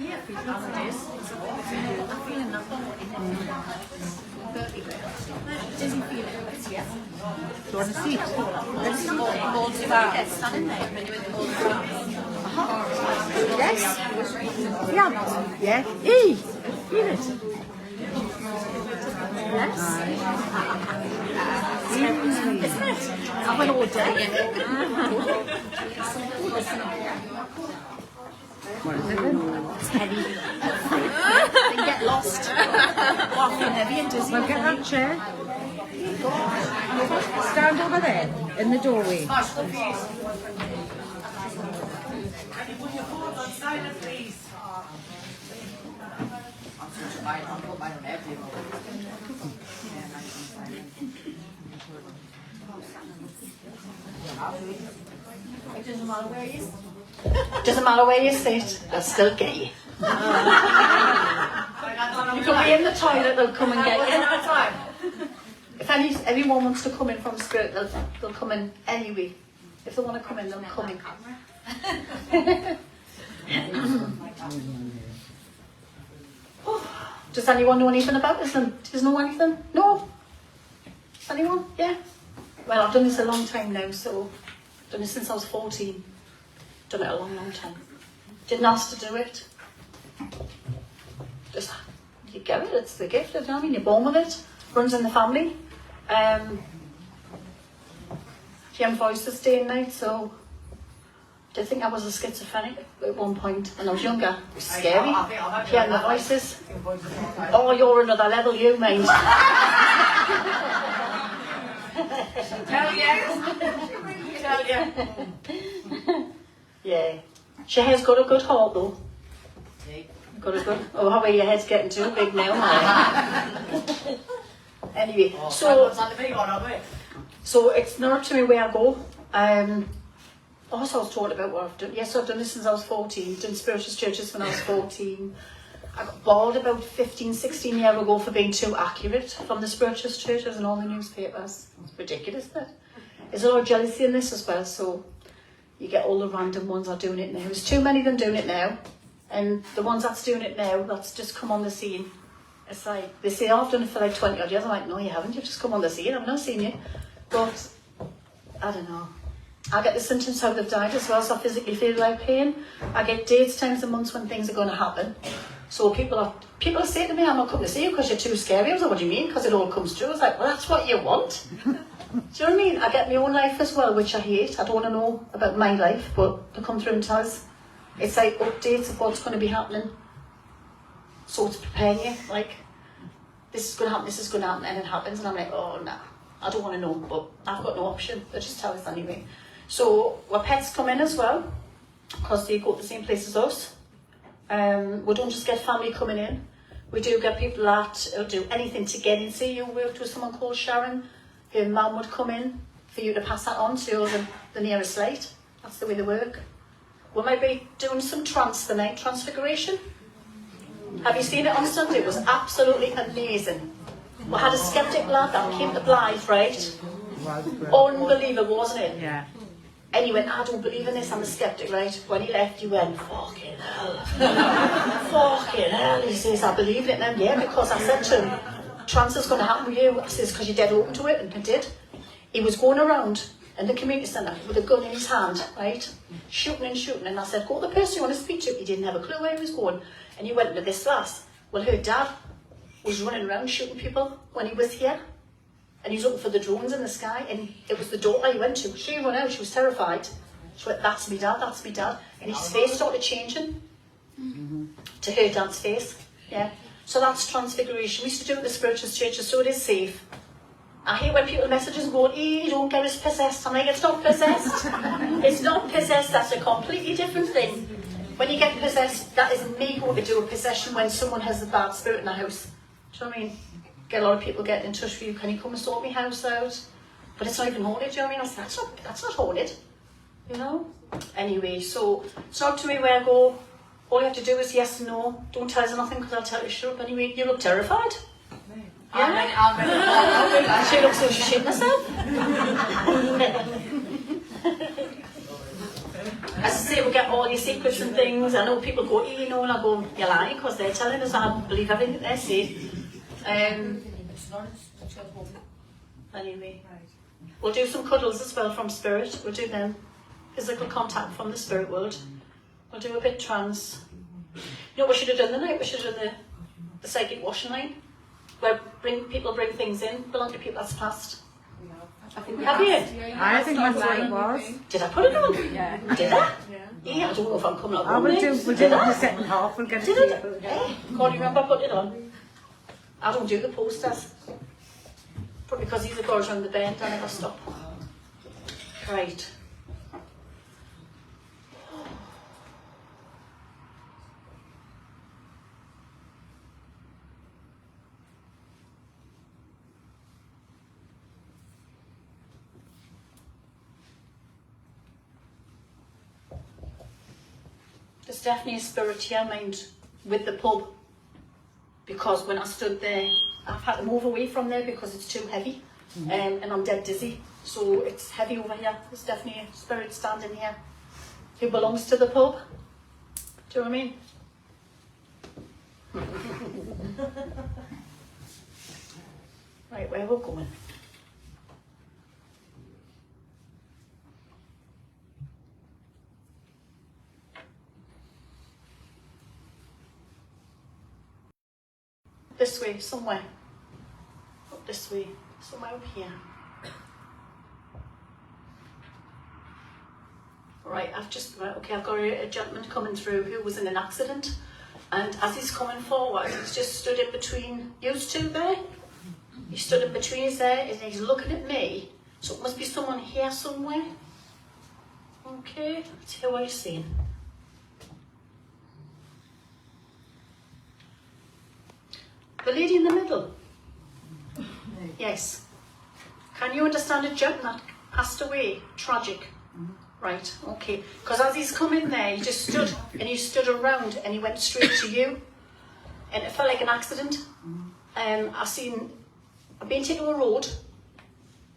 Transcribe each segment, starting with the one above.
Yeah, as it is. I'm feeling nothing. Dizzy feeling. Yeah. Do you want a seat? Yes, stand in there. Yes. Yeah. Yeah. Feel it. Yes. Isn't it? I went all day. What is it then? It's heavy. They get lost. Oh, I feel heavy and dizzy. Well, get that chair. Stand over there in the doorway. It doesn't matter where you sit. Doesn't matter where you sit, they'll still get you. You can be in the toilet, they'll come and get you. If anyone wants to come in from Spirit, they'll come in anyway. If they want to come in, they'll come in. Does anyone know anything about this? Does know anything? No? Anyone? Yeah? Well, I've done this a long time now, so I've done it since I was 14. Done it a long, long time. Didn't ask to do it. Just, you get it, it's the gift, you know what I mean? You're born with it. Runs in the family. Young voices day and night, so I think I was a schizophrenic at one point when I was younger. It was scary. Hearing the voices. Oh, you're another level, you mate. Tell you. Tell you. Yeah. She has got a good heart though. Got a good. Oh, how are your head's getting too big now, man? Anyway, so it's not up to me where I go. Also, I was talking about what I've done. Yes, I've done this since I was 14. Done spiritual churches when I was 14. I got bored about 15, 16 years ago for being too accurate from the spiritual churches and all the newspapers. It's ridiculous, isn't it? There's a lot of jealousy in this as well, so you get all the random ones are doing it now. There's too many of them doing it now, and the ones that's doing it now, that's just come on the scene. It's like, they say, oh, I've done it for like 20 odd years. I'm like, no, you haven't. You've just come on the scene. I've not seen you. But, I don't know. I get the symptoms how they've died as well, so I physically feel like pain. I get dates, times and months when things are going to happen. So people say to me, I'm not coming to see you because you're too scary. I was like, what do you mean? Because it all comes true. I was like, well, that's what you want. Do you know what I mean? I get my own life as well, which I hate. I don't want to know about my life, but they come through and tell us. It's like updates of what's going to be happening. So it's preparing you, like, this is going to happen, this is going to happen, and it happens, and I'm like, oh, nah, I don't want to know, but I've got no option. They just tell us anyway. So our pets come in as well, because they go to the same place as us. We don't just get family coming in. We do get people that will do anything to get in. See, you worked with someone called Sharon. Her mum would come in for you to pass that on to the nearest light. That's the way they work. We might be doing some trance tonight, transfiguration. Have you seen it on Sunday? It was absolutely amazing. We had a skeptic lad that came to Blythe, right? Unbelievable, wasn't it? Yeah. And he went, I don't believe in this, I'm a skeptic, right? When he left, he went, fucking hell. Fucking hell. He says, I believe in it now. Yeah, because I said to him, trance is going to happen with you. I says, because you're dead open to it, and he did. He was going around in the community centre with a gun in his hand, right? Shooting and shooting. And I said, go to the person you want to speak to. He didn't have a clue where he was going. And he went to this lass. Well, her dad was running around shooting people when he was here. And he was looking for the drones in the sky. And it was the daughter he went to. She ran out. She was terrified. She went, that's me dad, that's me dad. And his face started changing to her dad's face. Yeah. So that's transfiguration. We used to do it at the spiritual churches, so it is safe. I hear when people messages and go, you don't get us possessed. I'm like, it's not possessed. It's not possessed. That's a completely different thing. When you get possessed, that is me going to do a possession when someone has a bad spirit in the house. Do you know what I mean? Get a lot of people getting in touch with you. Can you come and sort my house out? But it's not even haunted. Do you know what I mean? I said, that's not haunted. You know? Anyway, so it's not to me where I go. All you have to do is yes and no. Don't tell us nothing because I'll tell you shut up anyway. You look terrified. Yeah? She looks like she's shitting herself. As I say, we all your secrets and things. I know people go, you know, and I go, you're lying because they're telling us I believe everything they say. Anyway, we'll do some cuddles as well from spirit. We'll do them. Physical contact from the spirit world. We'll do a bit trance. You know what we should have done tonight? We should have done the psychic washing line, where people bring things in, belong to people that's passed. Have you? I think that's what it was. Did I put it on? Yeah. Did I? Yeah, I don't know if I'm coming up. I will do the second half. We'll get Did it. it? Hey, can't remember I put it on. I don't do the posters. But because these are goes around the bend, I never stop. Right. There's definitely a spirit here, mind, with the pub. Because when I stood there, I've had to move away from there because it's too heavy. And I'm dead dizzy. So it's heavy over here. There's definitely a spirit standing here who belongs to the pub. Do you know what I mean? Right, where we're going. This way, somewhere. Up this way, somewhere up here. Right, I've got a gentleman coming through who was in an accident, and as he's coming forward, he's just stood in between you two there. He stood in between us there, and he's looking at me, so it must be someone here somewhere. Okay, let's hear what he's saying. The lady in the middle. Yes. Can you understand a gent that passed away? Tragic. Right, okay. Because as he's come in there, he just stood, and he stood around, and he went straight to you. And it felt like an accident. I've been taken to a road.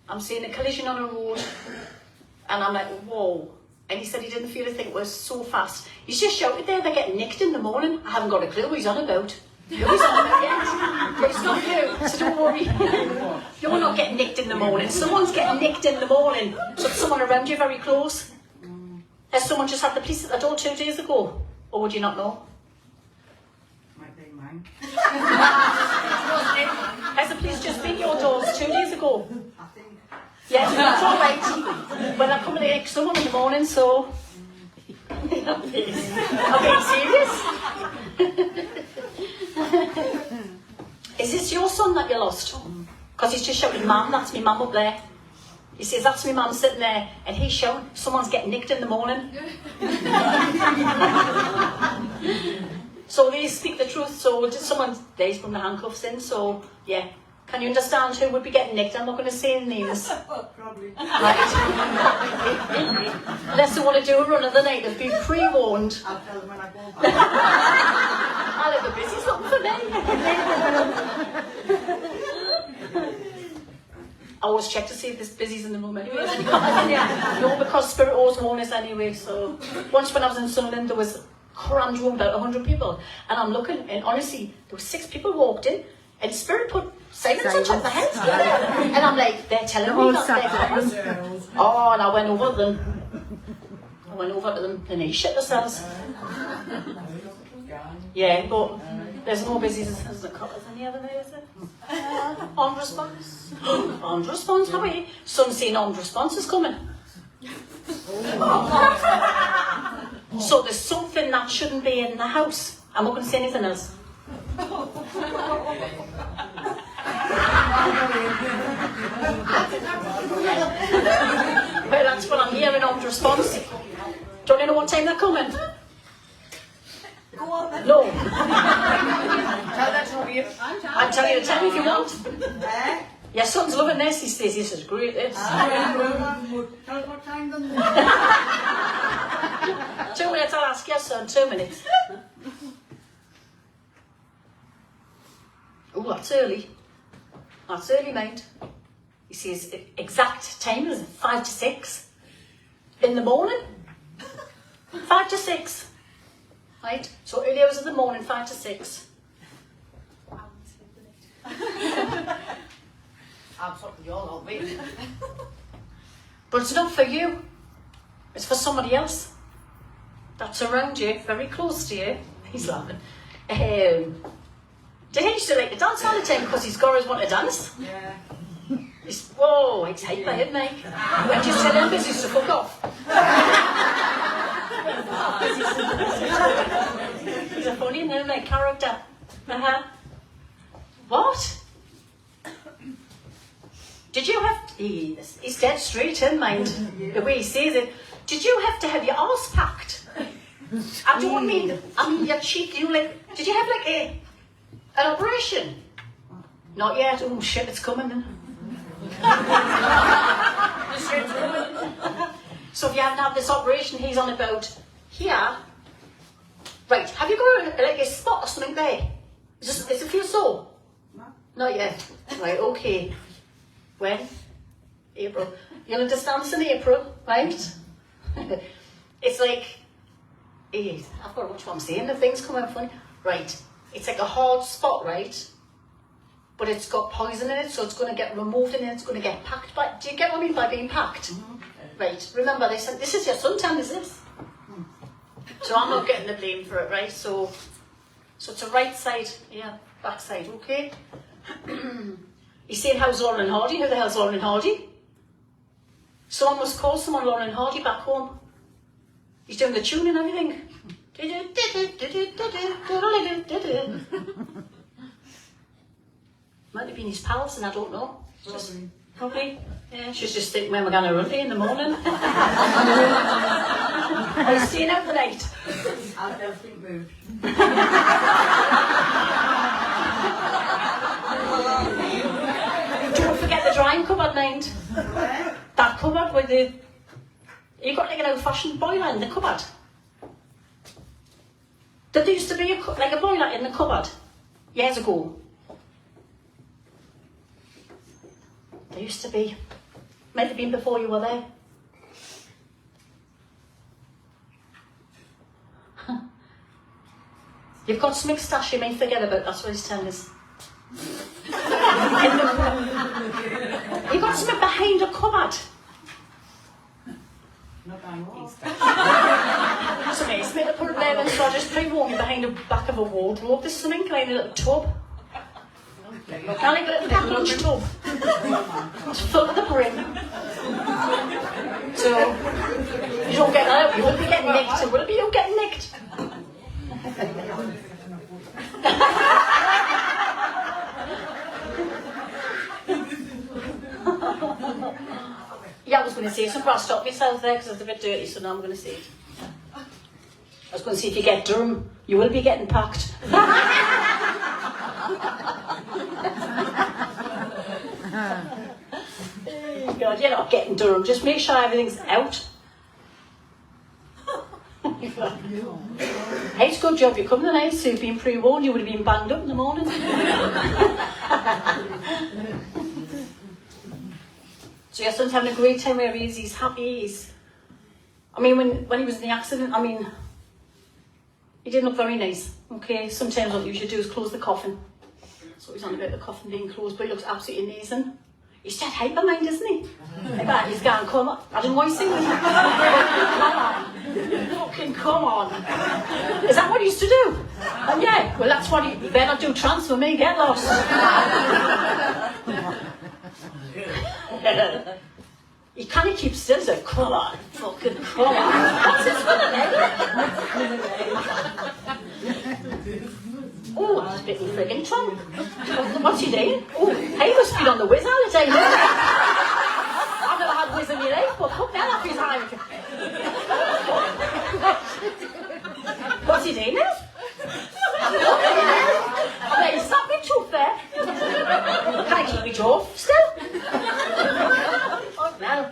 I'm seeing a collision on a road. And I'm like, whoa. And he said he didn't feel a thing. It was so fast. He's just shouted there, they're getting nicked in the morning. I haven't got a clue what he's on about. He's on about yet. But it's not you, so don't worry. You're not getting nicked in the morning. Someone's getting nicked in the morning. So it's someone around you very close. Has someone just had the police at the door 2 days ago? Or would you not know? Might be mine. Has the police just been your doors 2 days ago? I think. Yes, that's all right. Well, I'm coming to nick someone in the morning, so... I'm being serious. Is this your son that you lost? Because he's just shouting, Mum, that's me mum up there. He says, that's me mum sitting there, and he's shouting, someone's getting nicked in the morning. So they speak the truth, so someone, they's putting the handcuffs in, so yeah. Can you understand who would be getting nicked? I'm not going to say names. Probably. Right. Unless they want to do a run of the night, they've been pre-warned. I'll tell them when I go back. I'll have the busy's looking for me. I always check to see if there's busies in the room anyway. No, because Spirit always warns us anyway. So once when I was in Sunderland, there was a crammed room, about 100 people. And I'm looking, and honestly, there were 6 people walked in, and Spirit put silence on top of the heads. Yeah. And I'm like, they're telling me that they're coming. Oh, and I went over to them, and they shit themselves. Yeah, but there's no busies. Is any other there, is there? On response. On response, how are you? Some saying on response is coming. So there's something that shouldn't be in the house. I'm not going to say anything else. Well, that's what I'm hearing on response. Don't you know what time they're coming? Go on then. No. Tell that to you. I'll tell you the time if you want. Eh? Your son's loving this, he says. This is great, this. Tell us what time then. 2 minutes, I'll ask your son. 2 minutes. Oh, that's early. That's early, mate. He says exact time is 5 to 6 in the morning. 5 to 6. Right? So early hours of the morning, 5 to 6. Absolutely, you're not me. But it's not for you. It's for somebody else. That's around you, very close to you. He's laughing. Did he used to like to dance all the time because his girls want to dance? Yeah. Whoa, it's hyper, isn't he? I just tell him business to fuck off. He's a funny name, like character. What? Did you have to, he's dead straight in mind, the way he says it. Did you have to have your arse packed? I don't mean your cheek, you like, did you have like an operation? Not yet, oh shit, it's coming then. So if you haven't had this operation, he's on about here. Right, have you got like a spot or something there? Does it feel sore? No. Not yet. Right, okay. When? April. You'll understand this in April, right? It's like, I've got to watch what I'm saying, the things come out funny. Right, it's like a hard spot, right? But it's got poison in it, so it's going to get removed and then it's going to get packed by, do you get what I mean by being packed? Right, remember this is your suntan, is this? So I'm not getting the blame for it, right? So it's a right side, yeah, back side, okay? He's saying, how's Lauren and Hardy? Who the hell's Lauren and Hardy? Someone must call someone Lauren and Hardy back home. He's doing the tune and everything. Might have been his pals and I don't know. Probably. Yeah, she's just thinking when we're going to run in the morning. Are you staying out the night? I've definitely moved. Don't forget the drying cupboard, mind. Where? That cupboard with the... You got like an old-fashioned boiler in the cupboard. There used to be like a boiler in the cupboard years ago. There used to be. Might have been before you were there. You've got something stashed you may forget about, that's what he's telling us. You've got something behind a cupboard. Not by what? That's amazing. Made a put it there and so I just pre-warm you behind the back of a wardrobe. There's something like a little tub. Now like a little lunch tub. It's full to the brim. So you don't get that out, you won't be getting nicked. Will be you getting nicked? Yeah, I was going to say something, but I'll stop myself there because it's a bit dirty, so now I'm going to say it. I was going to say if you get Durham, you will be getting packed. Oh God, you're not getting Durham, just make sure everything's out. Hey, it's a good job you come tonight, so you've been pre-warned, you would have been banged up in the morning. So your son's having a great time where he's happy, I mean, when he was in the accident, I mean, he didn't look very nice, okay? Sometimes what you should do is close the coffin. So he's on about the coffin being closed, but he looks absolutely amazing. He's dead hyper-mind, isn't he? But he's going, come on. I didn't want to sing with him. Come on. Fucking come on. Is that what he used to do? And yeah, well that's what he better do trance for me, get lost. He kind of keeps still, so come on, fucking come on. What's his fun name? Oh, that's a bit of a friggin' trunk. What's he doing? Oh, he must be on the whiz all the time. I've never had whiz in my life, but fuck that off his eye. What's he doing now? I bet he's not me too fair. Can I keep me jaw still? Oh, no.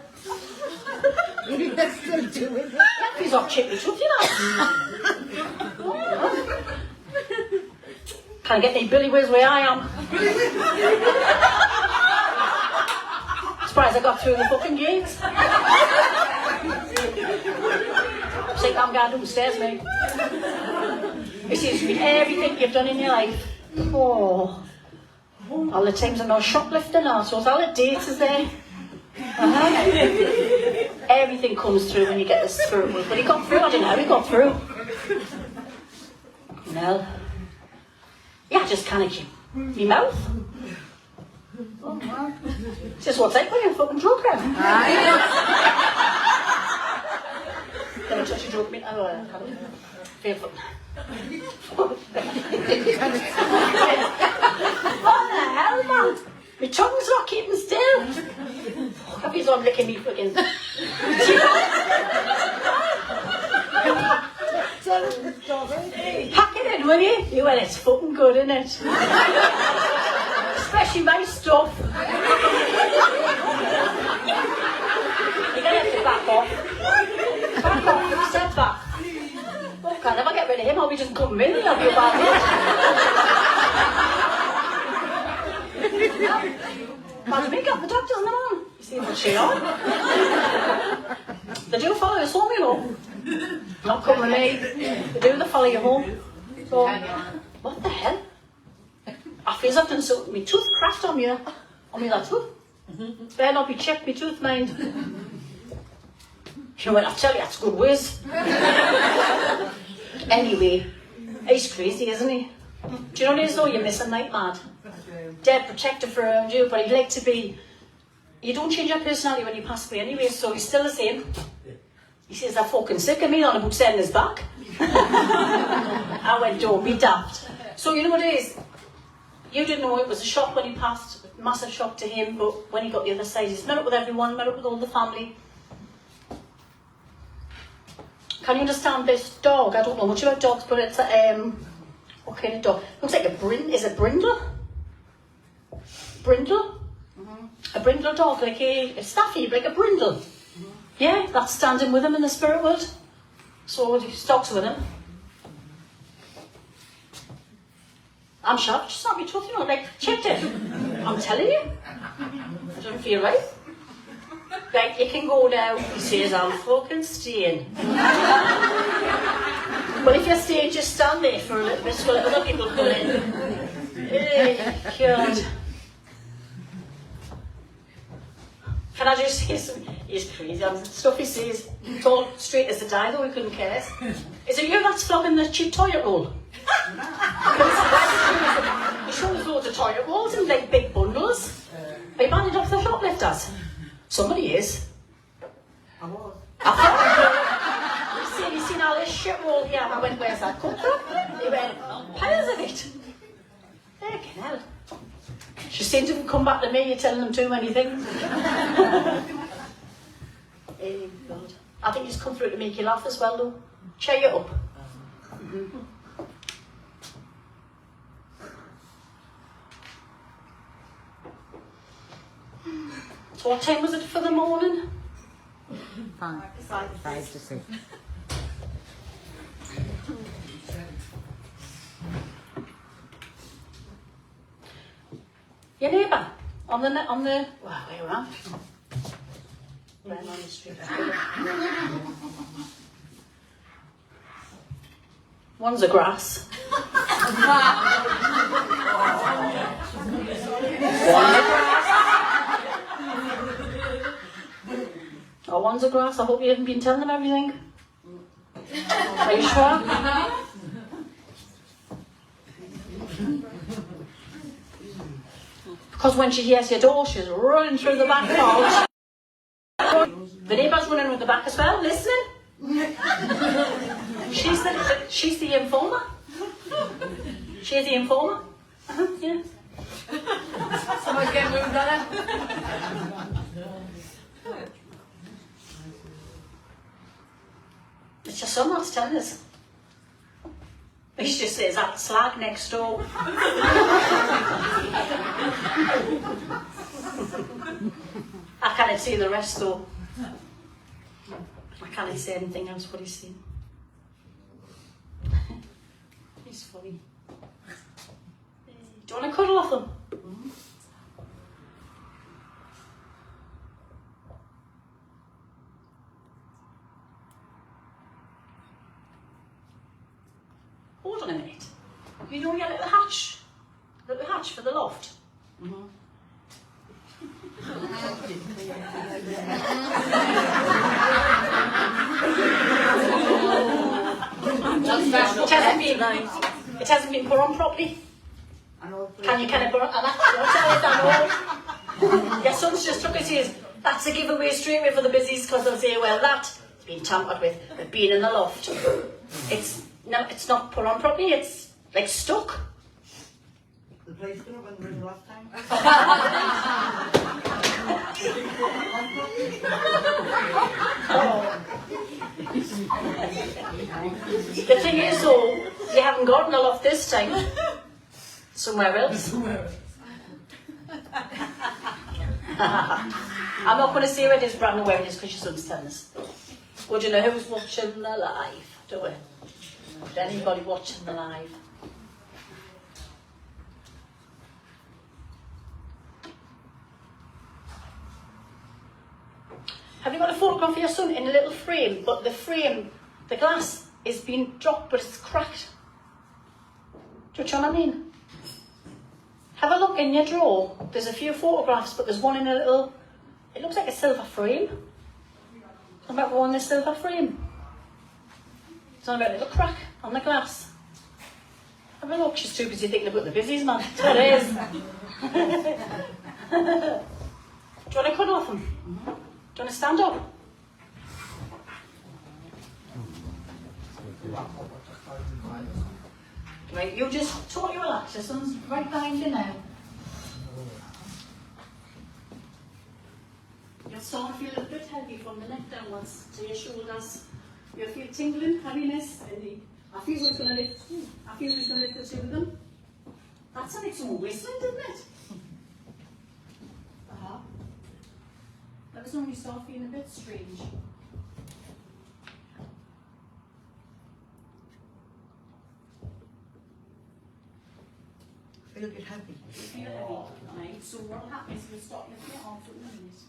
That's still doing it. Yeah, he's off chippy tooth, you know. Can't get any Billy Whiz where I am. Surprised I got through the fucking gates. It's like I'm going downstairs, mate. He says, read everything you've done in your life. Oh. All the times I'm not shoplifting or so all the dates is there. Everything comes through when you get the spirit world. But he got through, I don't know how he got through. Well, yeah, just kind of keep my mouth. Oh, wow. It's just what's like when you're fucking drunk, then. Never touch a joke, mate. Oh, fearful. What the hell, man? My tongue's not keeping still. Fuck, he's on licking me fucking. Pack it in, will you? You well, it's fucking good, isn't it? Especially my stuff. You're gonna have to back off. Back off, step back. Oh, God, if I get rid of him, I'll be just come with me, I'll be about it. Imagine me got the doctors and them on. You see what she on? They do follow us home, you know. Not come with me. They do, they follow you home. So, what the hell? I feel I've done something. My tooth cracked on me. On me that tooth. Better not be checked, my tooth, mind. You know what, I tell you, that's good whiz. Anyway, he's crazy, isn't he? Do you know what it is though? You're missing night mad. Dead protective around you, but he'd like to be. You don't change your personality when you pass away anyway, so he's still the same. He says, I'm fucking sick of me on about sending his back. I went, don't be daft. So you know what it is? You didn't know it was a shock when he passed, massive shock to him, but when he got the other side, he's met up with everyone, met up with all the family. Can you understand this dog? I don't know much about dogs, but it's what kind of dog? Looks like a is it brindle? Brindle? A brindle dog, like a staffy, like a brindle. Yeah, that's standing with him in the spirit world. So he stalks with him. I'm shocked, just not me tooth, you know, like, checked it. I'm telling you. I don't feel right. Right, you can go now. He says, I'm fucking staying. But if you're staying, just stand there for a little bit so other people come in. Hey, God. Can I just say something? He's crazy. Stuff he says, it's all straight as a die, though he couldn't care. Is it you that's flogging the cheap toilet roll? He shows loads of toilet rolls in like big bundles. Are you banded off the shoplifters? Somebody is. I was. You seen all this shit roll here? I went, where's that come from? He went, piles of it. Fucking hell. She seemed to come back to me, you're telling them too many things. Oh God. I think he's come through to make you laugh as well, though. Cheer you up. So what time was it for the morning? 5 to 6. Your neighbour on the wow, where around? Right on the street. One's a grass. Oh, one's a grass. I hope you haven't been telling them everything. Are you sure? Because when she hears your door, she's running through the back door. The neighbour's running with the back as well, listening. She's the informer. She's the informer. Yeah. Someone's getting moved on it. It's your son that's telling us. He just says that slag next door. I can't see the rest though. I can't say anything else what he's seen. He's funny. Do you want to cuddle off him? hold on a minute. You know your little hatch for the loft. It hasn't been put on properly. And all Can you put it on? And that's your son's just took his ears. That's a giveaway straight away for the busies because they'll say, well, that's been tampered with. But being in the loft, it's not put on properly. It's like stuck. the place stood up when we were last time. The thing is, though, you haven't gotten a loft this time. Somewhere else. I'm not going to say where it is, but I know where it is because your son's telling us. Would you know who's watching the live? Do we? Is anybody watching the live? Have you got a photograph of your son in a little frame? But the frame, the glass is being dropped, but it's cracked. Do you know what I mean? Have a look in your drawer. There's a few photographs, but there's one in a little, it looks like a silver frame. It's about one in a silver frame. It's not about a little crack on the glass. Have a look. She's too busy thinking about the busies, man. That's what it is. Do you want to cut off them? Do you want to stand up? Right, you just totally relax. Your son's right behind you now. You'll start to feel a bit heavy from the neck downwards to your shoulders. You'll feel tingling, heaviness, and I feel it's going to lift. I feel it's going to lift the two of them. That sounded like someone whistling, didn't it? That was when you start feeling a bit strange. I feel a bit happy. You feel heavy, right? So what will happen is you'll start lifting your arms up in a minute.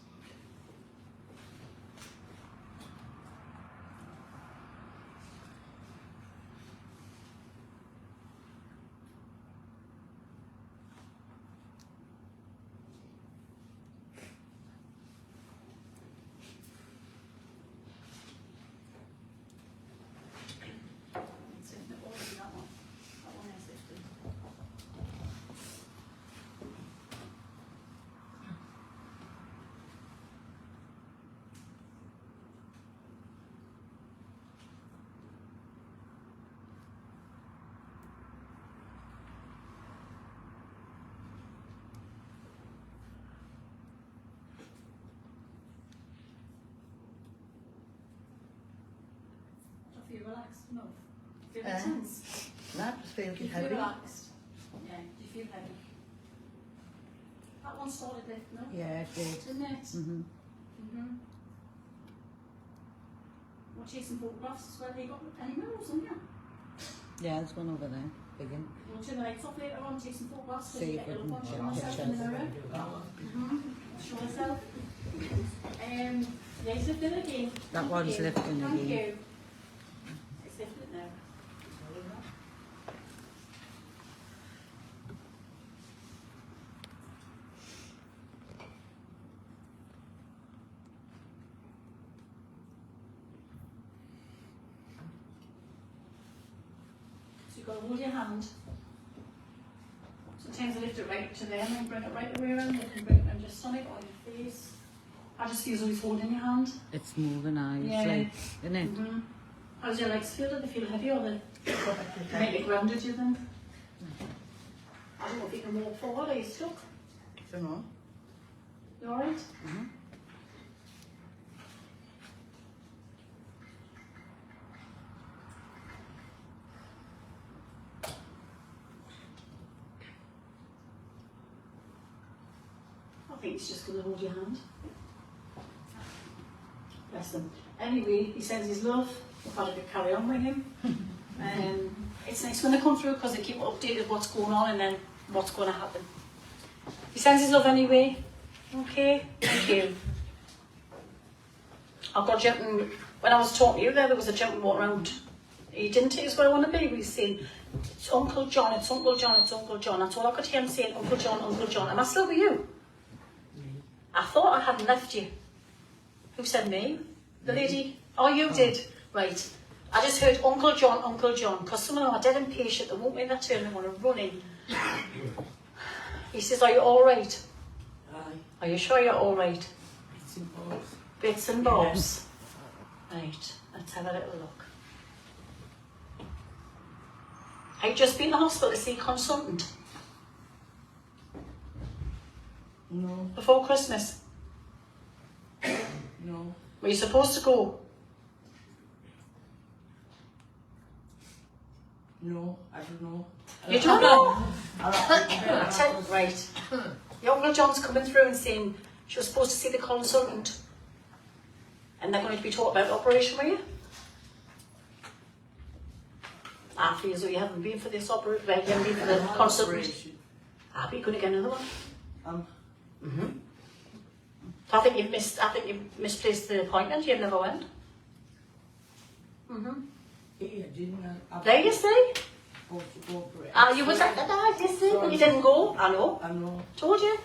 Feel relaxed? No. Feel tense? No, just feel a Do bit you feel heavy. relaxed? Yeah. Do you feel heavy? That one started it, no? Yeah, it did. Didn't it? Mhm. We're chasing photographs as well. Have you got any mirrors on you? Yeah, there's one over there. Big one. We'll turn the lights off later on, chasing photographs. So See you if get we a look on, can show get myself in the mirror. Show myself. Yeah, it's lifting again. That one's lifting Thank again. you. It's lifting now. So you've got to hold your hand. Sometimes I lift it right to them and bring it right the way around. You can bring it and just on it on your face. I just feel as though he's holding your hand. It's moving now, it's Yeah. like, isn't it? How's your legs feel? Do they feel heavy or they maybe grounded you then? I don't know if you can walk forward. Are you stuck? So no. You alright? I think he's just going to hold your hand. Bless them. Anyway, he sends his love. We've had a good carry on with him. It's nice when they come through because they keep updated what's going on and then what's going to happen. He sends his love anyway. Okay, thank you. I've got jumping. When I was talking to you there was a jumping walk around He didn't take us where I want to be. He was saying, it's Uncle John, it's Uncle John, it's Uncle John. That's all I could hear him saying, Uncle John, Uncle John. Am I still with you? I thought I hadn't left you. Who said me? The lady? Oh, you did. Right. I just heard Uncle John, because some of them are dead impatient. They won't make their turn. They want to run in. He says, are you all right? Are you sure you're all right? Bits and bobs. Right. Let's have a little look. Have you just been to the hospital to see a consultant? No, Before Christmas? no. Were you supposed to go? No, I don't know. You don't know? I Right. Your Uncle John's coming through and saying she was supposed to see the consultant. And they're going to be taught about the operation, were you? I feel as though you haven't been for this operation, right? You haven't been for the consultant. I'll be going to get another one. I think you've misplaced the appointment. You've never went. Yeah, didn't I? There you see. Supposed to go for it. You was at the dive, you see, but you didn't go. I know. I know. Told you.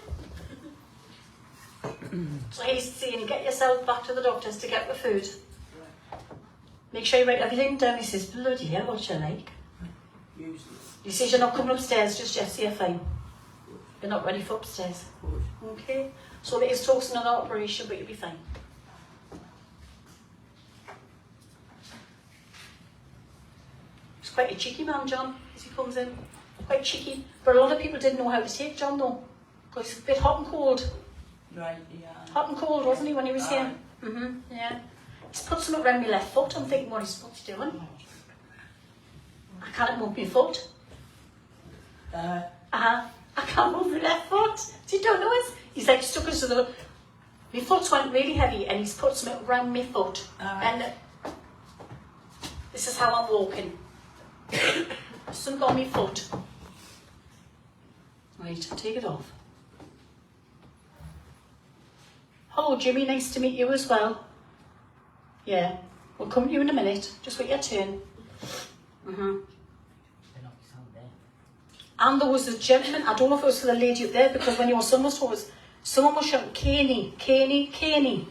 So he's saying, get yourself back to the doctors to get the food. Make sure you write everything down. He says, bloody hell, what you like? Usually. He says, you're not coming upstairs just yet, so you're fine. You're not ready for upstairs. Good. Okay? So there is talks another operation, but you'll be fine. He's quite a cheeky man, John, as he comes in. Quite cheeky. But a lot of people didn't know how to take John, though. Because he's a bit hot and cold. Right, yeah. Hot and cold, wasn't he, when he was here? Yeah. He's put something around my left foot. I'm thinking, what he's what's he doing? I can't move my foot. I can't move my left foot. So you don't know it? He's like stuck us to the... My foot went really heavy and he's put something around my foot. And this is how I'm walking. Something on my foot. Right, take it off. Hello, Jimmy. Nice to meet you as well. Yeah, we'll come to you in a minute. Just wait your turn. And there was a gentleman, I don't know if it was for the lady up there, because when your son was told us, someone was shouting, Caney, Caney, Caney.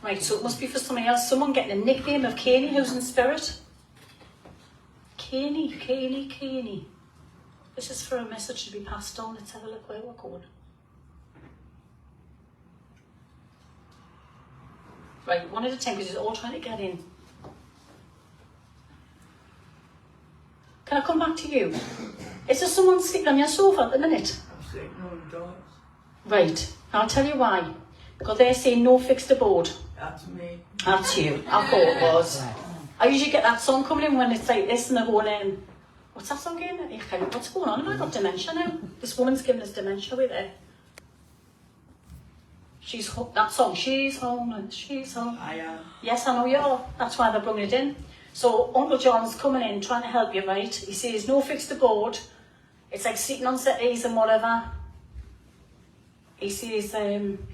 Right, so it must be for somebody else. Someone getting a nickname of Caney who's in spirit. Caney, Caney, Caney. This is for a message to be passed on. Let's have a look where we're going. Right, one at a time, because he's all trying to get in. Can I come back to you? Is there someone sleeping on your sofa at the minute? I'm sitting on the doors. Right, I'll tell you why. Because they're saying no fixed abode. That's me. That's you. I thought it was. I usually get that song coming in when it's like this and they're going in. What's that song again? What's going on? Have I got dementia now? This woman's giving us dementia with it. That song, she's home, she's home. I am. Yes, I know you are. That's why they're bringing it in. So Uncle John's coming in, trying to help you, right? He says no fixed abode. It's like sitting on settees and whatever. He says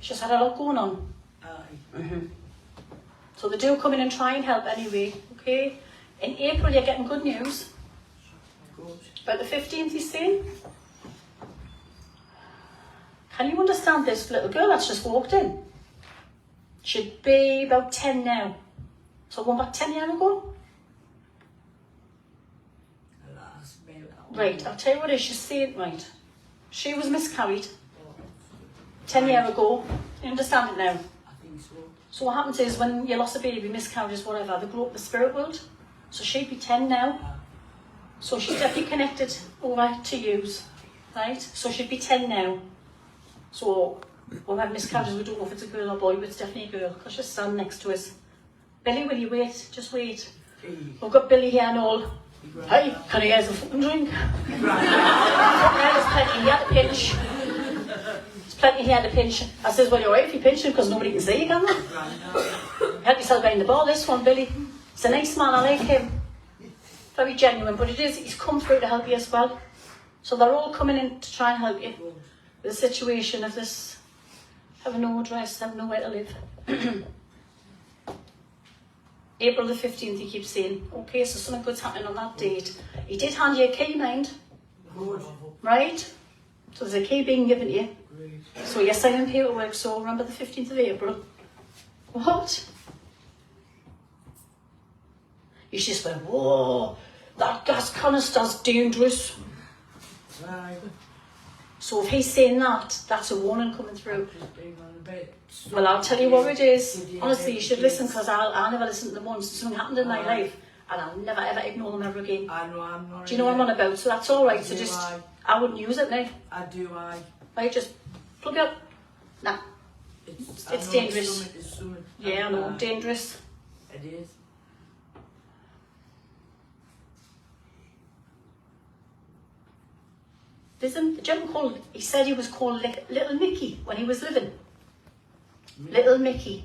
she's had a lot going on. Aye. So they do come in and try and help anyway, okay? In April you're getting good news. Good. About the 15th he's saying. Can you understand this little girl that's just walked in? She'd be about 10 now. So going back 10 years ago? Last mail. Right, I'll tell you what it is, she's saying, right. She was miscarried 10 years ago. You understand it now? I think so. So what happens is when you lost a baby, miscarriages, whatever, they grow up in the spirit world. So she'd be 10 now. So she's definitely connected over to yous, right? So she'd be 10 now. So when we have miscarriages, we don't know if it's a girl or boy, but it's definitely a girl, because she's standing next to us. Billy, will you wait? Just wait. We've got Billy here and all. Hey, can I get a fucking drink? There's plenty here to pinch. There's plenty here to pinch. I says, well, you're right if you pinch him, because nobody can see you, can they? Help yourself behind the bar, this one, Billy. He's a nice man, I like him. Very genuine, but he's come through to help you as well. So they're all coming in to try and help you. The situation of this, having no address, having nowhere to live. April the 15th, he keeps saying, okay, so something good's happening on that date. He did hand you a key, mind, Good. right? So there's a key being given to you. Great. So you're signing paperwork, so remember the 15th of April. What? You just went, whoa, that gas canister's dangerous. Right. So if he's saying that, that's a warning coming through. Just being on a bit. Well, I'll tell you what it is. Honestly, you should listen, because I never listened to them once. Something happened in my life, and I'll never ever ignore them ever again. I know I'm not. Do you know what I'm on about? So that's all right. So Do just, I? I wouldn't use it now. I do. Right, just plug it up. Nah, It's It's dangerous. It's something. yeah, I know, dangerous. It is. There's a gentleman called, he said he was called Little Mickey when he was living. Little Mickey.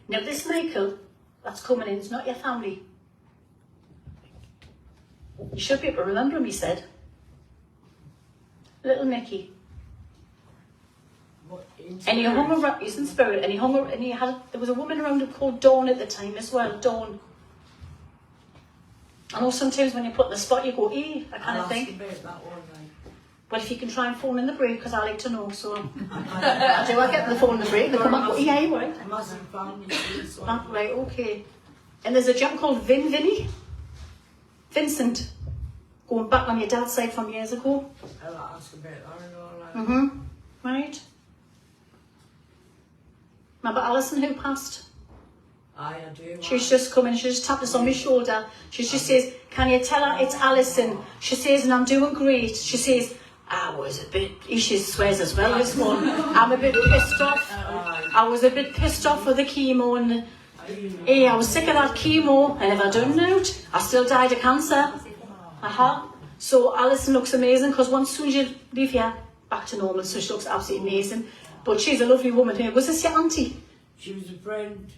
Now this Michael that's coming in is not your family. You should be able to remember him, he said. Little Mickey. What, in And he hung spirit? around, he's in spirit, and he hung around, and he had, there was a woman around him called Dawn at the time as well, Dawn. I know sometimes when you put in the spot you go, that kind I'll of ask thing. about that one, right? Well, if you can try and phone in the break, because I like to know, so I get the phone in the break, they come up, you right? Massive family. So Right, okay. And there's a gentleman called Vincent, going back on your dad's side from years ago. I'll ask about that and all that. Mm-hmm. Right. Remember Alison who passed? Aye, I do. She's just come in, she just tapped us on my shoulder. She just says, can you tell her it's Alison? She says, and I'm doing great. She says, I was a bit, she swears as well this one. I'm a bit pissed off. I was a bit pissed off with the chemo and I was sick of that chemo. I never done it. I still died of cancer. So Alison looks amazing because once soon as you leave here, back to normal, so she looks absolutely amazing. But she's a lovely woman here. Was this your auntie? She was a friend.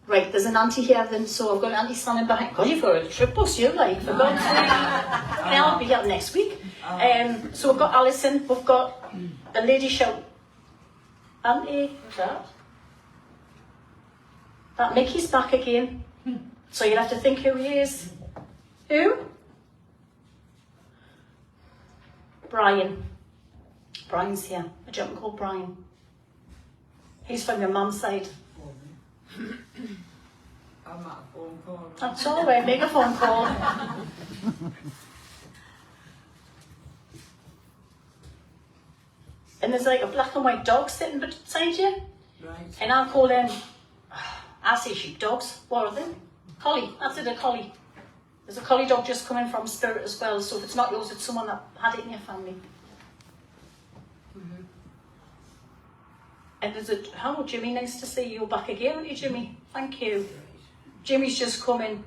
Right, there's an auntie here then, so I've got an auntie standing behind. God, you've got a trip bus, you like, for God's sake. And I'll be here next week. So we've got Alison, we've got a lady shout. Auntie, who's that? That Mickey's back again. So you'll have to think who he is. Who? Brian. Brian's here, a gentleman called Brian. He's from your mum's side. I'm at a phone call. That's all right, make a phone call. And there's like a black and white dog sitting beside you. Right. And I'll call them, I say sheepdogs. What are they? Collie, that's it, a collie. There's a collie dog just coming from spirit as well, so if it's not yours, it's someone that had it in your family. And there's a, hello Jimmy, nice to see you back again, aren't you Jimmy? Thank you. Jimmy's just coming.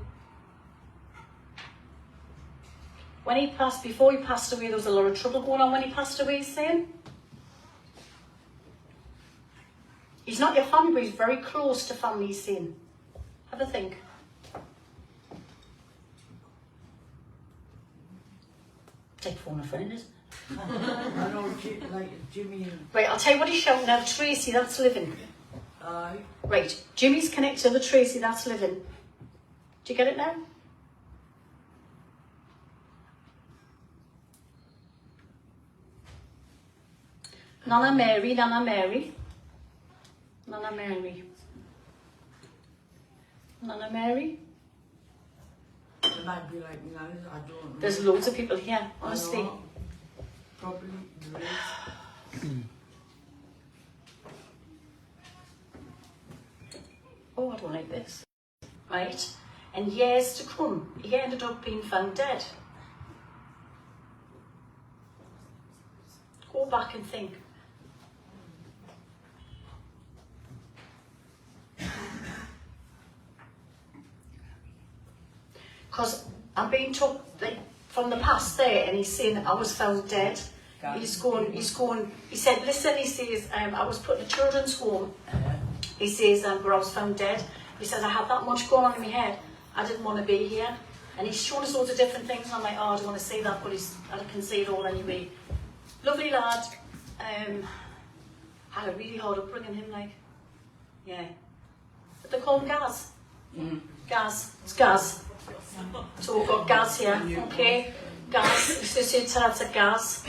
When he passed, before he passed away, there was a lot of trouble going on when he passed away, he's saying. He's not your family, but he's very close to family, he's saying. Have a think. Take phone a friend, isn't it? I know, like Jimmy and Right, I'll tell you what he's shouting now. Tracy, that's living. I. Right, Jimmy's connected to the Tracy, that's living. Do you get it now? Nana Mary, Nana Mary. Nana Mary. Nana Mary. It might be like now, I don't know. There's loads of people here, I honestly. know. Probably there is. Oh, I don't like this. Right? And years to come, he ended up being found dead. Go back and think. Because I'm being told like, from the past there, and he's saying I was found dead. He's going, he said, listen, he says, I was put in a children's home. He says, where I was found dead. He says, I had that much going on in my head. I didn't want to be here. And he's shown us loads of different things, and I'm like, oh, I don't want to say that, but I can say it all anyway. Lovely lad. Had a really hard upbringing, him, like. Yeah. But they call him Gaz. Gaz. It's Gaz. So we've got Gaz here, okay? Gaz, associated to Gaz.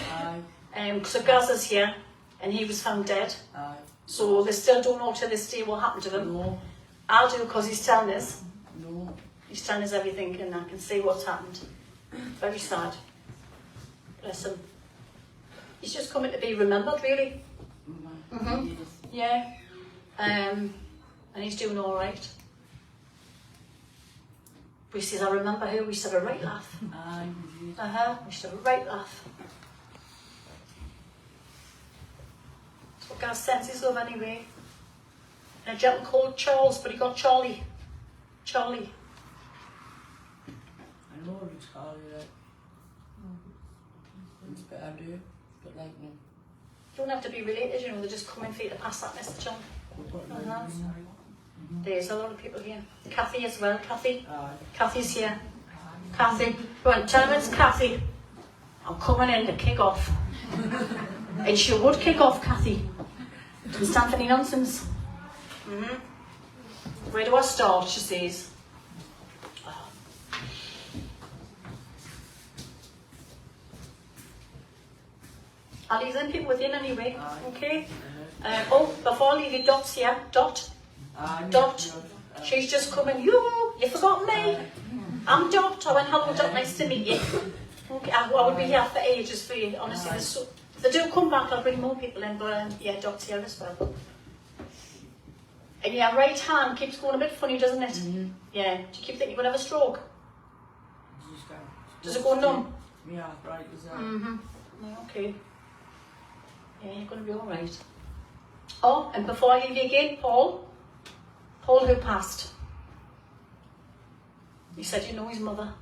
So Gaz is here, and he was found dead. So they still don't know to this day what happened to them. No. I'll do because he's telling us. No. He's telling us everything, and I can see what's happened. Very sad. Bless him. He's just coming to be remembered, really. Mhm. Yeah. And he's doing all right. We says, I remember who. We used to have a right laugh. We used to have a right laugh. That's what God sends his love anyway. And a gentleman called Charles, but he got Charlie. Charlie. I know it's Charlie, like. It's better do, but like me. You don't have to be related, you know, they're just coming for you to pass that message on. There's a lot of people here. Kathy as well, Kathy. Kathy's here. Kathy. Right, tell him it's Kathy. I'm coming in to kick off. And she would kick off, Kathy. Didn't stand for any nonsense. Where do I start, she says. I'll leave them people with you anyway, okay? Before I leave you, Dot's here. Dot. Dot. She's just coming. You forgot me. I'm Dot. I went, hello Dot, nice to meet you. Okay, I would be here for ages for you, honestly. If they do come back, I'll bring more people in, but yeah, Dot's here as well. And your right hand keeps going a bit funny, doesn't it? Yeah. Do you keep thinking you're going to have a stroke? Does it go numb? Yeah, right, is that? Okay. Yeah, you're going to be all right. Oh, and before I leave you again, Paul. Paul who passed. He said you know his mother.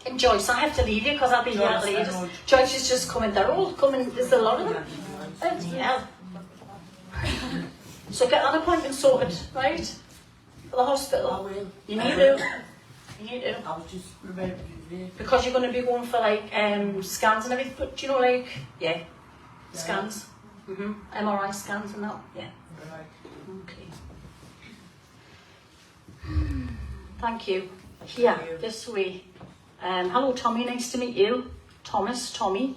And Joyce, I have to leave you because I'll be here later. Joyce is just coming. They're all coming. There's a lot of them. Yeah. So get an appointment sorted, right? For the hospital. I will. You need to. You need to. I was just remembering today. Because you're going to be going for like scans and everything, but do you know, like, scans, MRI scans and that, Right. okay. Thank you. Here, Thank you. this way. Hello Tommy, nice to meet you. Thomas, Tommy.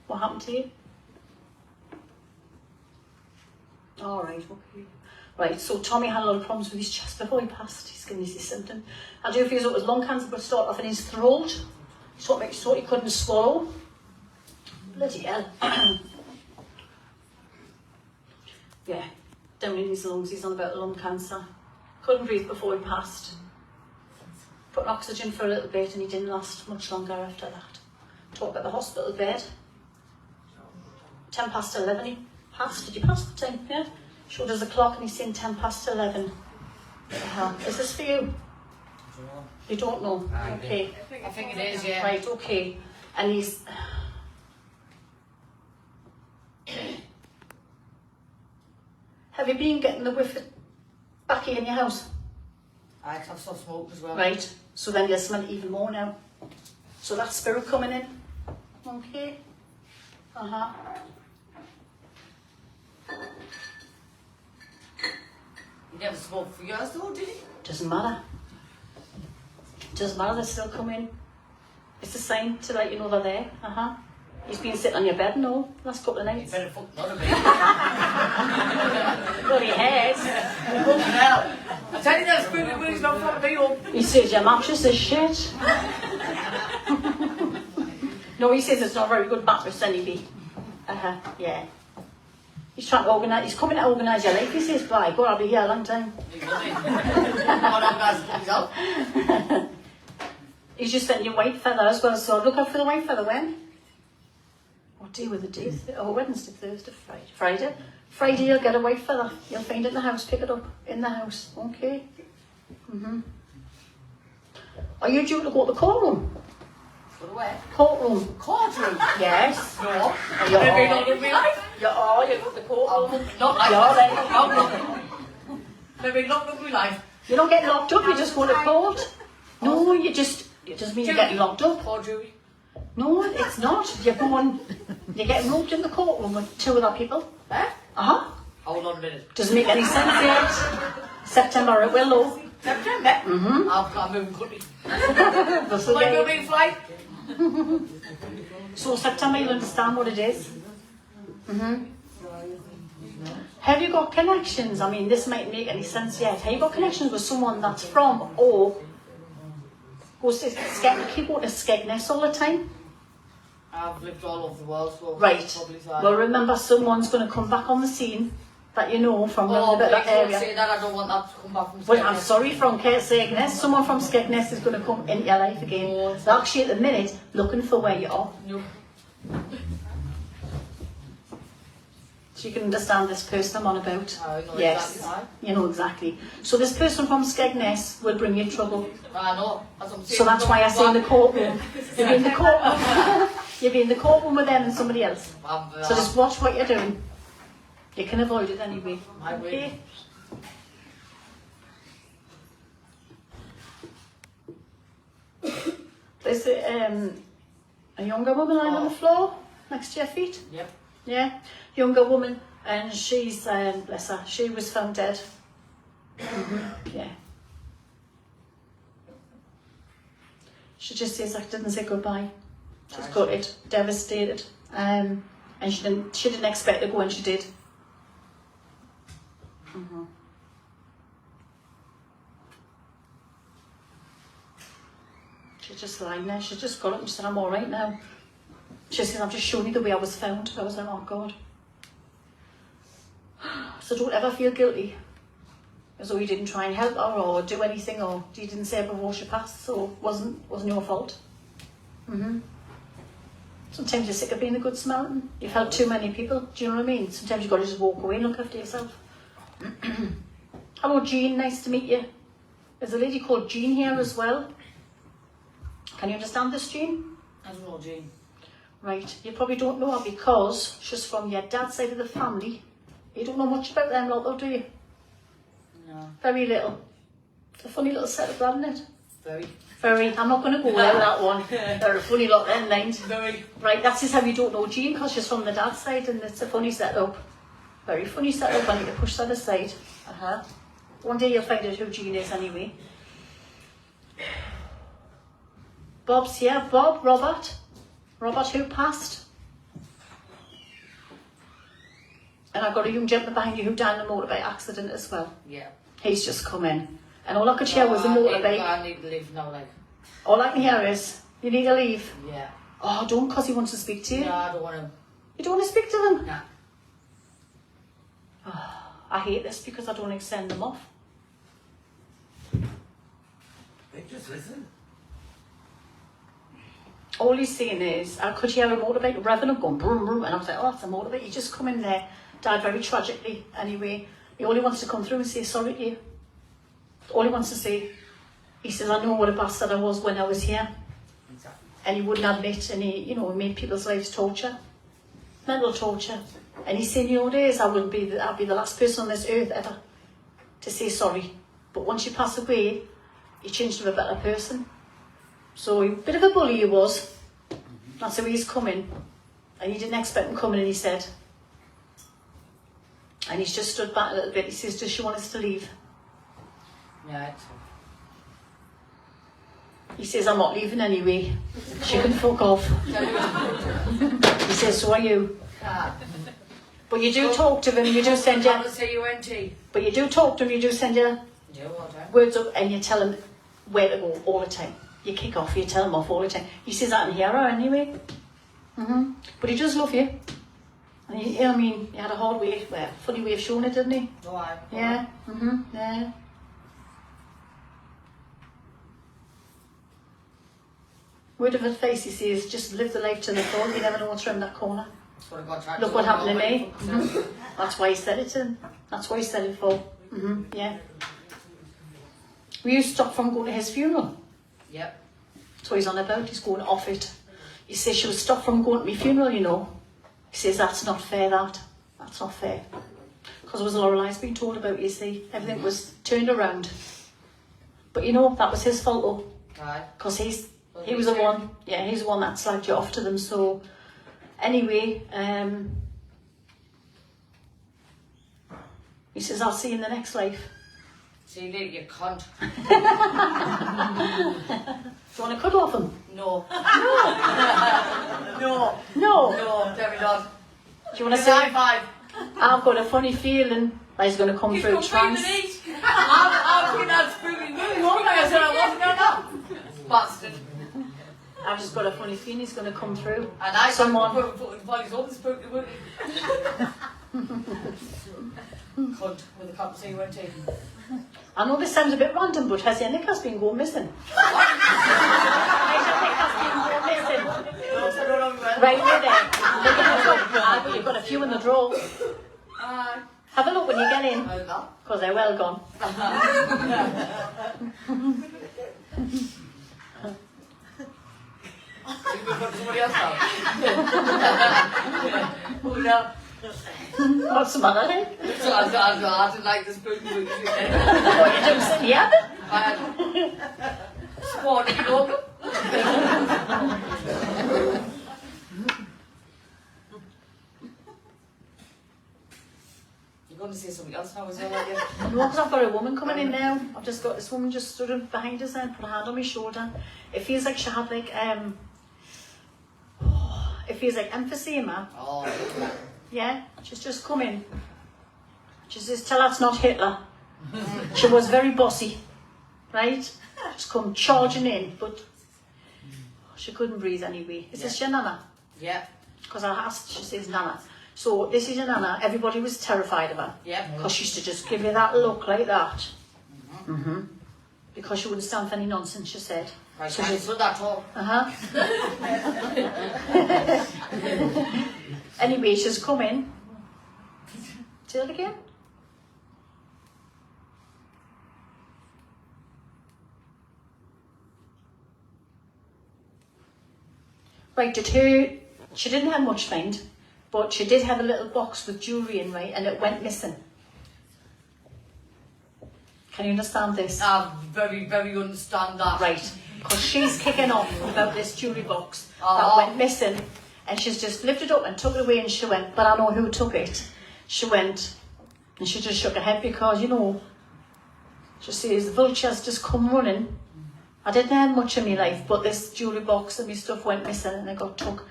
What happened to you? All right, okay. Right, so Tommy had a lot of problems with his chest before he passed. He's giving us this symptom. I do feel as though it was lung cancer, but it started off in his throat. He thought he couldn't swallow. Bloody hell. Yeah, down in his lungs, he's on about lung cancer. Couldn't breathe before he passed. Put oxygen for a little bit and he didn't last much longer after that. Talk about the hospital bed. 11:10 he passed. Did you pass the time? Yeah. Showed us the clock and he's saying 11:10. Is this for you? You don't know? Okay. I think it is, yeah. Right, okay. And he's... Have you been getting the whiff back here in your house? I have some smoke as well. Right, so then you'll smell it even more now. So that's spirit coming in. Okay. You never smoked for years though, did you? Doesn't matter. Doesn't matter, they still come in. It's a sign to let you know they're there. He's been sitting on your bed and all last couple of You nights. better fuck none of me. Well, he has. Well, I tell you that spooky wings not fucking me up. He says your mattress is shit. No, he says it's not a very good mattress anyway. Yeah. He's trying to organise, he's coming to organise your life, he says, by God, I'll be here a long time. He's just sent you white feather as well, so look out for the white feather when? What day were the days? Oh, Wednesday, Thursday, Friday. Friday you'll get a white feather. You'll find it in the house, pick it up in the house, okay? Are you due to go to the courtroom? Go to where? Courtroom. Courtroom? Yes. No. You Maybe are. not in real life. You are, you go to the courtroom. Not like You're that. then. Maybe not in real life. You don't get locked up, you just go to court. No, it doesn't mean you're getting locked up. Or Julie. No, it's not. You're going You're getting roped in the courtroom with 2 other people. Eh? Uh-huh. Hold on a minute. Doesn't make any sense yet. September it will, though. September? Mm-hmm. I've got moving country. That's Like okay. a big flight. So September you'll understand what it is. Mm-hmm. Have you got connections? I mean, this might make any sense yet. Have you got connections with someone that's from or goes to keep going to Skegness all the time? I've lived all over the world, so Right. probably fine. Well, remember, someone's going to come back on the scene that you know from Oh, around about please that don't area. say that. I don't want that to come back from Well, I'm Skegness. sorry, from Skegness. Someone from Skegness is going to come into your life again. Oh. They're actually at the minute looking for where you are. No. So you can understand this person I'm on about. I know Yes, exactly you know exactly. So this person from Skegness will bring you trouble. I know. That's what I'm saying. So that's why I say in the Back. courtroom. You'll be in the courtroom. You'll be in the courtroom with them and somebody else. So just watch what you're doing. You can avoid it anyway. I will. Okay? There's a younger woman lying on the floor next to your feet. Yep. Yeah, younger woman, and she's bless her. She was found dead. Yeah. She just says I didn't say goodbye. She's gutted, devastated, and she didn't expect to go, and she did. She's just lying there. She's just got up and she said, I'm all right now. She said, I'm just showing you the way I was found. I was like, oh God. So don't ever feel guilty as though you didn't try and help her or do anything, or you didn't say before she passed, so it wasn't your fault. Sometimes you're sick of being a good Samaritan. You've helped too many people. Do you know what I mean? Sometimes you've got to just walk away and look after yourself. Hello, Jean. Nice to meet you. There's a lady called Jean here as well. Can you understand this, Jean? I don't know, Jane. Right. You probably don't know her because she's from your dad's side of the family. You don't know much about them lot, though, do you? No. Very little. It's a funny little set of lad, isn't it? Very. Very. I'm not going to go there with that one. They're a funny lot then, mind. Very. Right, that's just how you don't know Jean, because she's from the dad's side and it's a funny setup. Very funny setup. I need to push that aside. One day you'll find out who Jean is anyway. Bob's here. Bob, Robert. Robert who passed. And I've got a young gentleman behind you who died in a motorbike accident as well. Yeah. He's just come in. And all I could hear was the I motorbike. need to leave now, like. All I can hear is, you need to leave. Yeah. Oh, don't, because he wants to speak to you. No, I don't want to. You don't want to speak to them? Nah. I hate this because I don't like send them off. They just listen. All he's saying is, I could hear a motorbike revving up, going boom, boom, and I was like, oh, that's a motorbike. He just come in there, died very tragically anyway. He only wants to come through and say sorry to you. All he wants to say. He says, I know what a bastard I was when I was here. Exactly. And he wouldn't admit, and he, you know, made people's lives torture. Mental torture. And he's saying, you know what it is, I'll be the last person on this earth ever to say sorry. But once you pass away, you change to a better person. So a bit of a bully he was. That's how he's coming. And he didn't expect him coming, and he said. And he's just stood back a little bit. He says, does she want us to leave? Yeah, it's. He says, I'm not leaving anyway. She can fuck off. He says, so are you. But you do talk to them, you do send your... C-U-N-T. But you do talk to them, you do send your Yeah, all the time. words up, and you tell them where to go all the time. You kick off, you tell them off all the time. He says that in here anyway. But he does love you. And he, I mean, he had a hard way, funny way of showing it, didn't he? No, I. Yeah. Yeah. Word of advice, he says, just live the life to the full. You never know what's around that corner. That's what I got tried Look to what do. happened to me. Nobody That's why he said it in. That's why he said it for. Yeah. Were you stopped from going to his funeral? Yep. That's what he's on about. He's going off it. He says she was stopped from going to my funeral, you know. He says that's not fair, That's not fair. Because there was a lot of lies being told about, you see. Everything was turned around. But you know, that was his fault though. Right. Because he was the one, he's the one that slagged you off to them, so Anyway, he says, I'll see you in the next life. See you later, you cunt. Do you want to cuddle off him? No. No. No, definitely not. Do you want to Give me a high say, five. I've got a funny feeling that he's going to come He's through completely trance. neat. I've been out spooky movies. One guy said I wasn't going to. Bastard. I've just got a funny feeling he's going to come through. And I Someone- while he's open spooky movie. Cunt with a cup of tea, won't he? I know this sounds a bit random, but has Nick's been going missing? Has been going missing? Right there. Look at those. You've got a few in the drawer. Have a look when you get in, because they're well gone. You can put somebody else out. Oh no. What's the matter then? So I didn't like the spooky movie. What are you doing sitting here? Squad, you know. You're going to say something else now, is that right? No, because I've got a woman coming in now. I've just got this woman just stood behind us and put her hand on my shoulder. It feels like she had like, it feels like emphysema. Oh, Yeah, she's just come in. She says, tell her it's not Hitler. She was very bossy, right? Just come charging in, but she couldn't breathe anyway. Is this your nana? yeah, Because I asked, she says nana. So this is your nana. Everybody was terrified of her. yeah. Because she used to just give you that look like that. Because she wouldn't stand for any nonsense, she said. I So can't she, do that all. anyway, she's come in. Say it again. Right, she didn't have much mind, but she did have a little box with jewellery in, right, and it went missing. Can you understand this? I very, very understand that. Right, because she's kicking off about this jewellery box Oh. that went missing, and she's just lifted up and took it away, and she went, but I know who took it. She went, and she just shook her head because, you know, she says, the vultures just come running. I didn't have much in my life, but this jewellery box and my stuff went missing and it got took.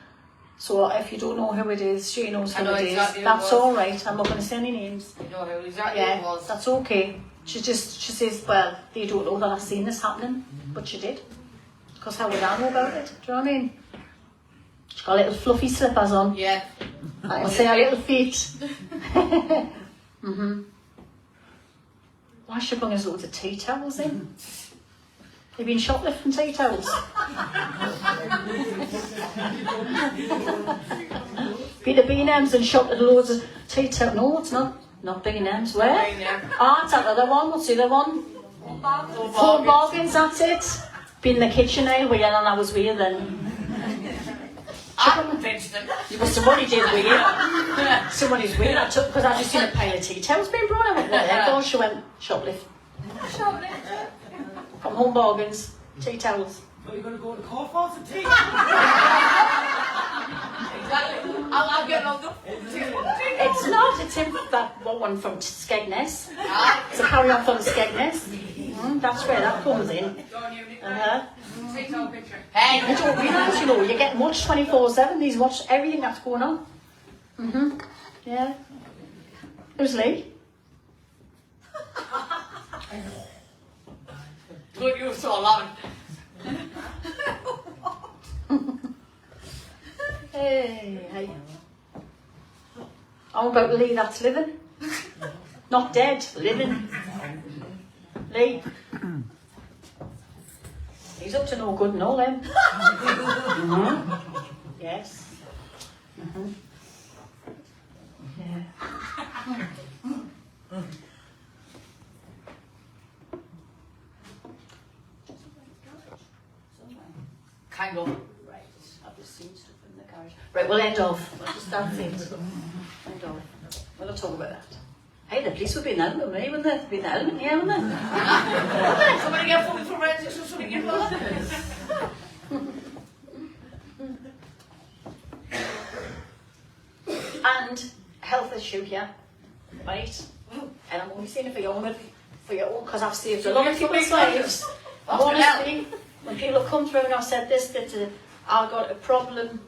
So if you don't know who it is, she knows I who know it is. exactly who it That's was. all right. I'm not going to say any names. You know who exactly it Yeah, was. that's okay. She says, well, they don't know that I've seen this happening, but she did. Because how would I know about it? Do you know what I mean? She's got little fluffy slippers on. Yeah. I can see her little feet. Why should bring us loads of tea towels in? You've been shoplifting tea towels. Been to B&M's and shopped at loads of tea towels. No, it's not B&M's. Where? Ah, it's that other one. What's the other one? Full bargains, that's it. Been in the kitchen aisle where your nana was with then. I convinced them. Somebody did weird. Somebody's weird. I took because I just seen a pile of tea towels being brought. I went, what the hell? She went shoplift. From Home Bargains, tea towels. So you're going to go to court for some tea? Exactly. I'll get on them. It's not. It's in that one from Skegness. It's a carry on from Skegness. That's where that comes in. Take our picture. I Hey. don't realise, you know, you get watched 24/7. These watch everything that's going on. Yeah. Who's Lee? Good, you saw loving. Hey. How about Lee that's living? Not dead, living. Lee. He's up to no good and all then. Yes. Yeah. Kind of. Right, I've just seen stuff in the garage. Right, we'll end off. That's it. End off. We'll not talk about that. Hey, the police would be in Elm with me, wouldn't they? Be in Elm, yeah, wouldn't they? Somebody get fucking forensics or something involved. And health issue here, right? And I'm only saying it for your own, because I've saved a lot of people's lives. Honestly, when people have come through and I've said this, that I've got a problem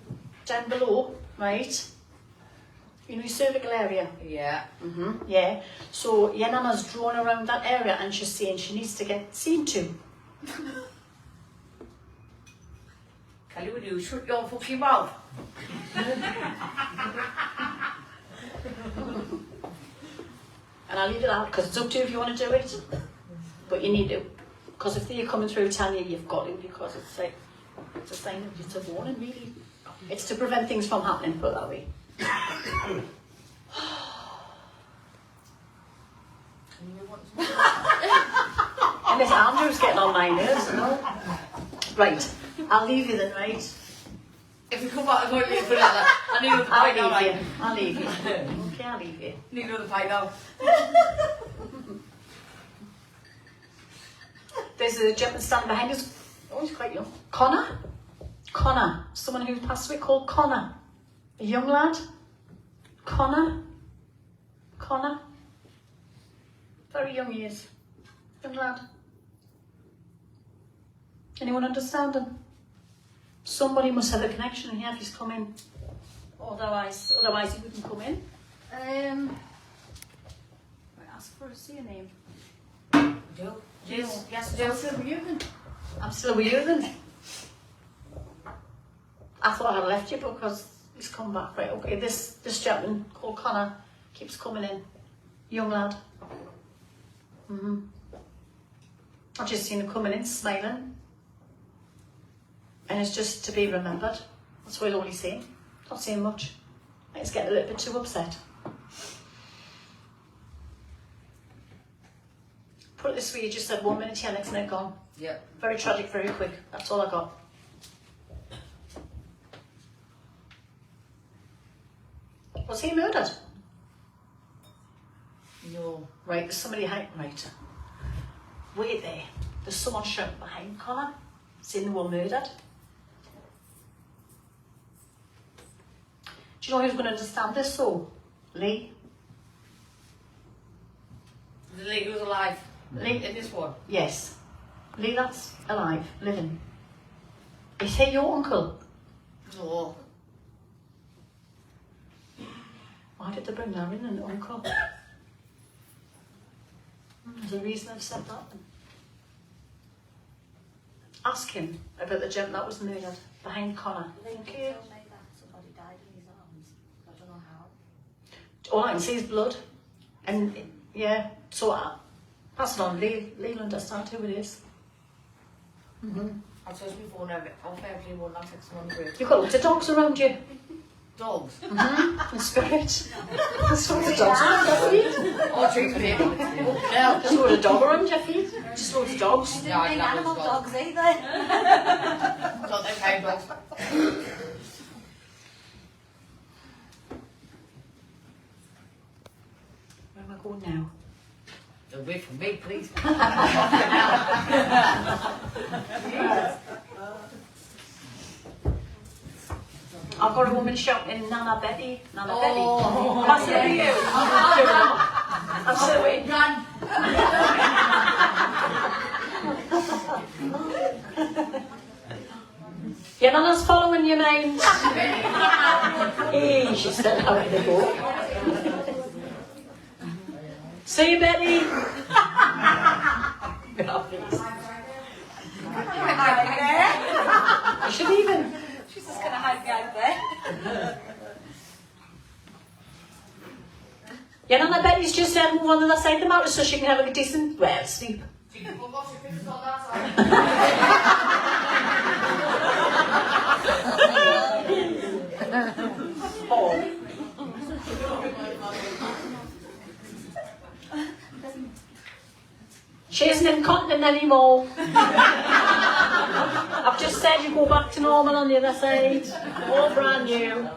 down below, right? You know, your cervical area. Yeah. Yeah. So your nana's drawn around that area and she's saying she needs to get seen to. Kelly, will you shut your fucking mouth? And I'll leave it out because it's up to you if you want to do it. But you need to. Because if they're coming through telling you you've got to, because it's like, it's a sign, it's a warning really. It's to prevent things from happening, put it that way. And this Andrew's getting on my nerves, you know. Right, I'll leave you then, right? If you come back and go to for that, I need another pint now, I'll leave right? you. I'll leave you. Okay, I'll leave you. Need another pint now. There's a gentleman standing behind us. Oh, he's quite young. Connor? Connor. Someone who passed away called Connor. A young lad. Connor? Connor? Very young he is. Young lad. Anyone understand him? Somebody must have a connection in here if he's come in. Otherwise he wouldn't come in. I ask for a surname. Jill. Yes, I'm still with you then. I'm still with you then. I thought I had left you because he's come back. Right, okay, this gentleman called Connor keeps coming in. Young lad. I've just seen him coming in, smiling. And it's just to be remembered. That's what he's only saying. Not saying much. He's getting a little bit too upset. Put it this way, you just said 1 minute here, next minute gone. Yep. Very tragic, very quick. That's all I got. Was he murdered? No. Right, there's somebody hiding. Right. Wait there. There's someone shouting behind Connor, saying they were murdered. Do you know who's going to understand this though? Lee. The lady who's alive. Lee. In this one. Yes. Lee, that's alive, living. Is he your uncle? No. Why did they bring that in, an uncle? There's a reason I've said that. Ask him about the gentleman that was murdered behind Connor. Thank you. Somebody died in his arms. I don't know how. All I can see is blood. And yeah, so pass it on. Lee will understand who it is. I've just before now, off every one, I'll take someone great. You've got lots of dogs around you. Dogs. In spirit. There's loads of dogs around your feet. Oh, treat me. Yeah, there's loads of dog around your feet. Just loads of dogs. Didn't Yeah, bring that animal was dogs either. Don't they kind dogs? Where am I going now? Away from me, please. I've got a woman shouting, Nana Betty, Nana Oh, Betty. Pass it to you. I'm still waiting. Run. Your Nana's following you, mate. Hey, she's still having the go. See you, Betty. God, please. You should even. She's just gonna hide behind there. Your Nana Betty's just move on the other side of the mountain so she can have a decent, well, sleep. Oh. She isn't incontinent anymore. I've just said you go back to normal on the other side. All brand new.